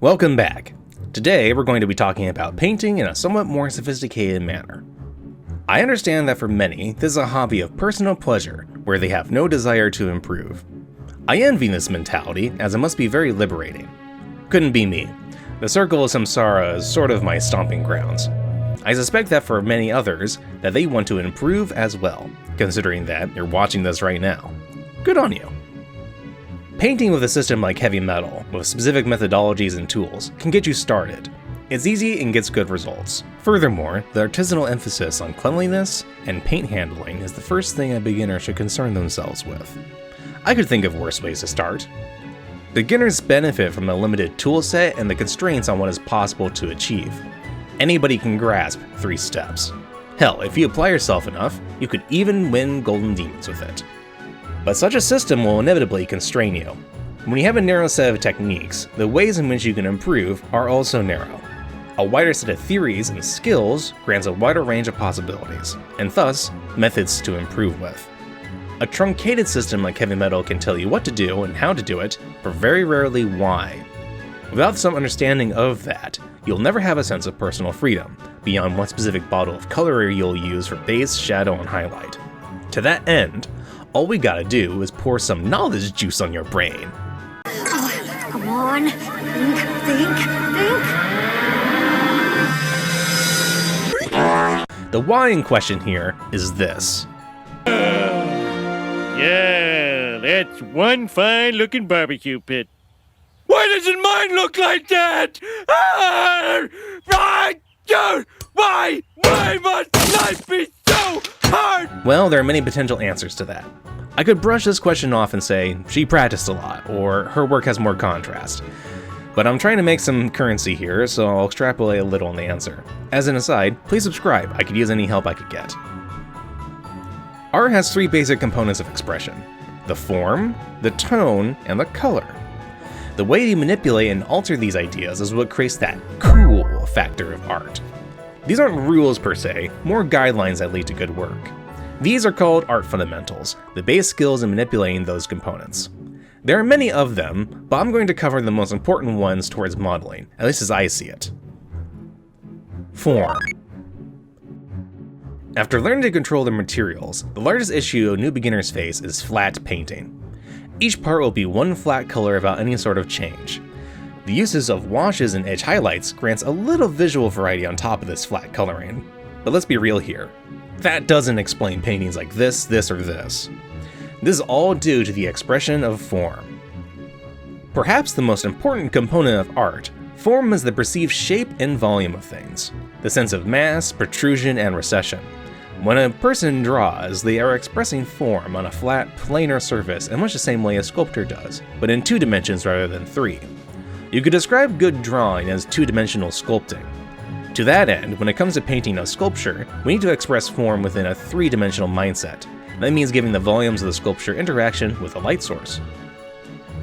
Welcome back. Today we're going to be talking about painting in a somewhat more sophisticated manner. I understand that for many, this is a hobby of personal pleasure where they have no desire to improve. I envy this mentality, as it must be very liberating. Couldn't be me. The circle of samsara is sort of my stomping grounds. I suspect that for many others, that they want to improve as well, considering that you're watching this right now. Good on you. Painting with a system like heavy metal, with specific methodologies and tools, can get you started. It's easy and gets good results. Furthermore, the artisanal emphasis on cleanliness and paint handling is the first thing a beginner should concern themselves with. I could think of worse ways to start. Beginners benefit from a limited tool set and the constraints on what is possible to achieve. Anybody can grasp 3 steps. Hell, if you apply yourself enough, you could even win golden demons with it. But such a system will inevitably constrain you. When you have a narrow set of techniques, the ways in which you can improve are also narrow. A wider set of theories and skills grants a wider range of possibilities, and thus, methods to improve with. A truncated system like heavy metal can tell you what to do and how to do it, but very rarely why. Without some understanding of that, you'll never have a sense of personal freedom, beyond what specific bottle of color you'll use for base, shadow, and highlight. To that end, all we gotta do is pour some knowledge juice on your brain. Oh, come on, think. The why in question here is this. Yeah, that's one fine-looking barbecue pit. Why doesn't mine look like that? Why must life be so hard? Well, there are many potential answers to that. I could brush this question off and say, she practiced a lot, or her work has more contrast. But I'm trying to make some currency here, so I'll extrapolate a little on the answer. As an aside, please subscribe, I could use any help I could get. Art has 3 basic components of expression: the form, the tone, and the color. The way you manipulate and alter these ideas is what creates that cool factor of art. These aren't rules per se, more guidelines that lead to good work. These are called art fundamentals, the base skills in manipulating those components. There are many of them, but I'm going to cover the most important ones towards modeling, at least as I see it. Form. After learning to control the materials, the largest issue new beginners face is flat painting. Each part will be one flat color without any sort of change. The uses of washes and edge highlights grants a little visual variety on top of this flat coloring. But let's be real here. That doesn't explain paintings like this, or this. This is all due to the expression of form. Perhaps the most important component of art, form is the perceived shape and volume of things, the sense of mass, protrusion, and recession. When a person draws, they are expressing form on a flat, planar surface in much the same way a sculptor does, but in 2 dimensions rather than 3. You could describe good drawing as 2-dimensional sculpting. To that end, when it comes to painting a sculpture, we need to express form within a 3-dimensional mindset. That means giving the volumes of the sculpture interaction with a light source.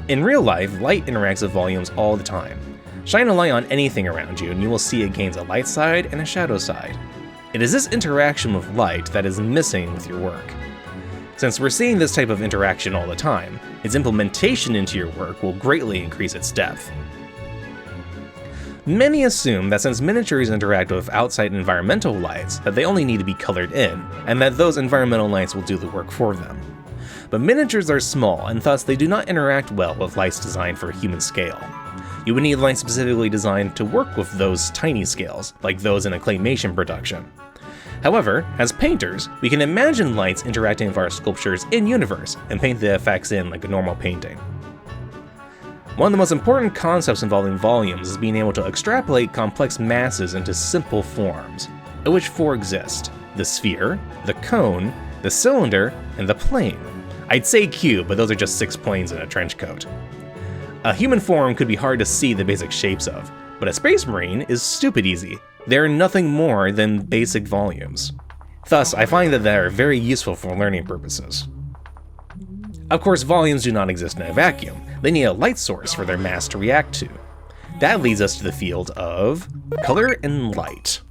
In real life, light interacts with volumes all the time. Shine a light on anything around you and you will see it gains a light side and a shadow side. It is this interaction with light that is missing with your work. Since we're seeing this type of interaction all the time, its implementation into your work will greatly increase its depth. Many assume that since miniatures interact with outside environmental lights, that they only need to be colored in, and that those environmental lights will do the work for them. But miniatures are small, and thus they do not interact well with lights designed for a human scale. You would need lights specifically designed to work with those tiny scales, like those in a claymation production. However, as painters, we can imagine lights interacting with our sculptures in-universe and paint the effects in like a normal painting. One of the most important concepts involving volumes is being able to extrapolate complex masses into simple forms, of which 4 exist: the sphere, the cone, the cylinder, and the plane. I'd say cube, but those are just 6 planes in a trench coat. A human form could be hard to see the basic shapes of, but a space marine is stupid easy. They're nothing more than basic volumes. Thus, I find that they are very useful for learning purposes. Of course, volumes do not exist in a vacuum. They need a light source for their mass to react to. That leads us to the field of color and light.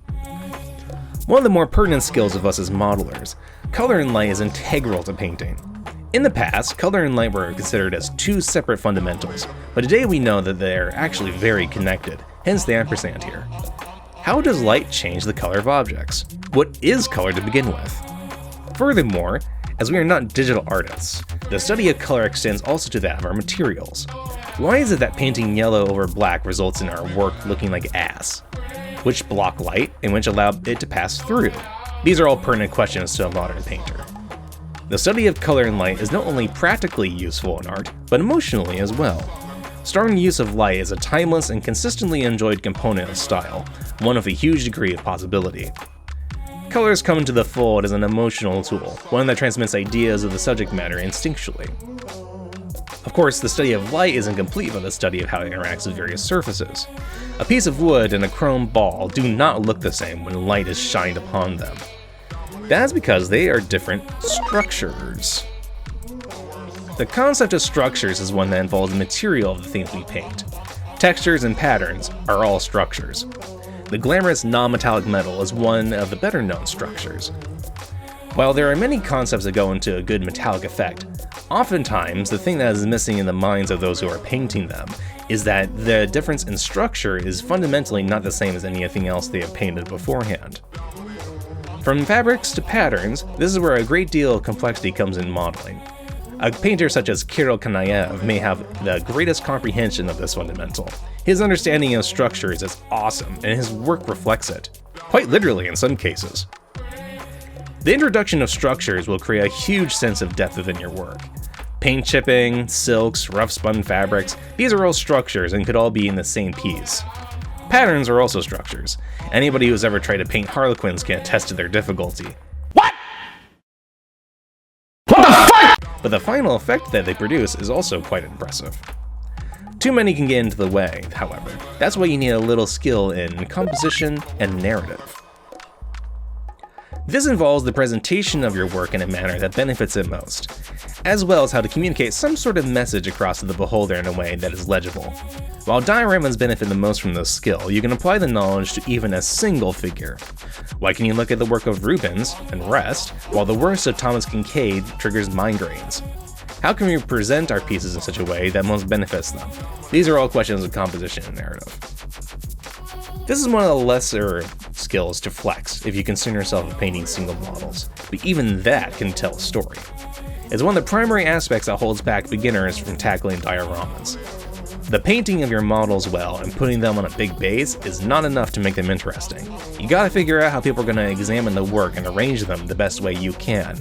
One of the more pertinent skills of us as modelers Color and light is integral to painting. In the past, color and light were considered as two separate fundamentals, but today we know that they are actually very connected, hence the ampersand here. How does light change the color of objects? What is color to begin with? Furthermore, as we are not digital artists, the study of color extends also to that of our materials. Why is it that painting yellow over black results in our work looking like ass? Which block light and which allow it to pass through? These are all pertinent questions to a modern painter. The study of color and light is not only practically useful in art, but emotionally as well. Strong use of light is a timeless and consistently enjoyed component of style, one with a huge degree of possibility. Colors come into the fold as an emotional tool, one that transmits ideas of the subject matter instinctually. Of course, the study of light isn't complete without the study of how it interacts with various surfaces. A piece of wood and a chrome ball do not look the same when light is shined upon them. That's because they are different structures. The concept of structures is one that involves the material of the things we paint. Textures and patterns are all structures. The glamorous non-metallic metal is one of the better known structures. While there are many concepts that go into a good metallic effect, oftentimes the thing that is missing in the minds of those who are painting them is that the difference in structure is fundamentally not the same as anything else they have painted beforehand. From fabrics to patterns, this is where a great deal of complexity comes in modeling. A painter such as Kirill Kanaev may have the greatest comprehension of this fundamental. His understanding of structures is awesome, and his work reflects it, quite literally in some cases. The introduction of structures will create a huge sense of depth within your work. Paint chipping, silks, rough spun fabrics, these are all structures and could all be in the same piece. Patterns are also structures. Anybody who's ever tried to paint harlequins can attest to their difficulty. But the final effect that they produce is also quite impressive. Too many can get into the way, however. That's why you need a little skill in composition and narrative. This involves the presentation of your work in a manner that benefits it most, as well as how to communicate some sort of message across to the beholder in a way that is legible. While dioramas benefit the most from this skill, you can apply the knowledge to even a single figure. Why can you look at the work of Rubens and rest, while the works of Thomas Kincaid triggers migraines? How can we present our pieces in such a way that most benefits them? These are all questions of composition and narrative. This is one of the lesser skills to flex if you concern yourself with painting single models, but even that can tell a story. It's one of the primary aspects that holds back beginners from tackling dioramas. The painting of your models well and putting them on a big base is not enough to make them interesting. You gotta figure out how people are gonna examine the work and arrange them the best way you can.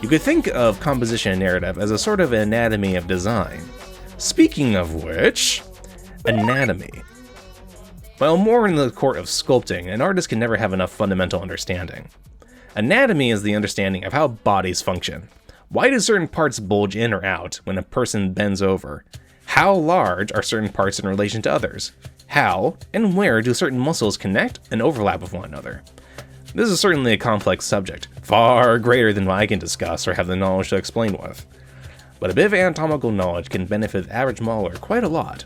You could think of composition and narrative as a sort of anatomy of design. Speaking of which, anatomy. While more in the court of sculpting, an artist can never have enough fundamental understanding. Anatomy is the understanding of how bodies function. Why do certain parts bulge in or out when a person bends over? How large are certain parts in relation to others? How and where do certain muscles connect and overlap with one another? This is certainly a complex subject, far greater than what I can discuss or have the knowledge to explain with. But a bit of anatomical knowledge can benefit the average modeler quite a lot.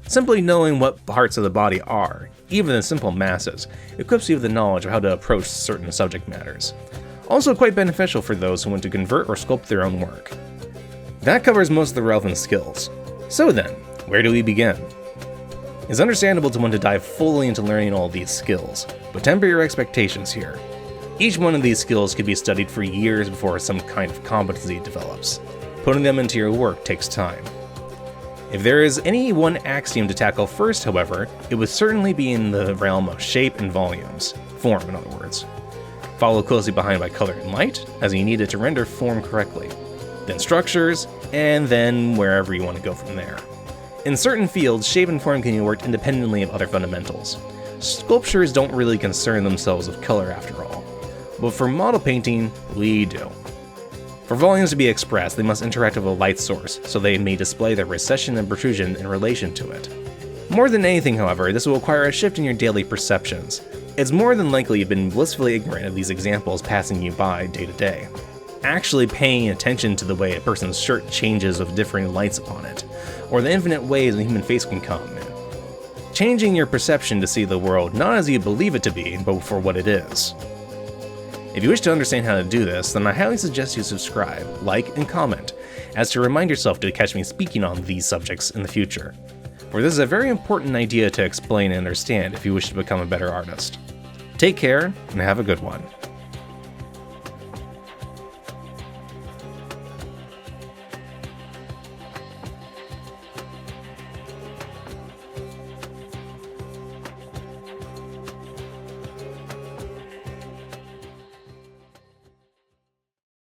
Simply knowing what parts of the body are, even in simple masses, equips you with the knowledge of how to approach certain subject matters. Also quite beneficial for those who want to convert or sculpt their own work. That covers most of the relevant skills. So then, where do we begin? It's understandable to want to dive fully into learning all these skills, but temper your expectations here. Each one of these skills could be studied for years before some kind of competency develops. Putting them into your work takes time. If there is any one axiom to tackle first, however, it would certainly be in the realm of shape and volumes. Form, in other words. Followed closely behind by color and light, as you need it to render form correctly. Then structures, and then wherever you want to go from there. In certain fields, shape and form can be worked independently of other fundamentals. Sculptures don't really concern themselves with color after all, but for model painting, we do. For volumes to be expressed, they must interact with a light source, so they may display their recession and protrusion in relation to it. More than anything, however, this will require a shift in your daily perceptions. It's more than likely you've been blissfully ignorant of these examples passing you by day to day. Actually paying attention to the way a person's shirt changes with differing lights upon it, or the infinite ways a human face can come in. Changing your perception to see the world not as you believe it to be, but for what it is. If you wish to understand how to do this, then I highly suggest you subscribe, like, and comment, as to remind yourself to catch me speaking on these subjects in the future. For this is a very important idea to explain and understand if you wish to become a better artist. Take care, and have a good one.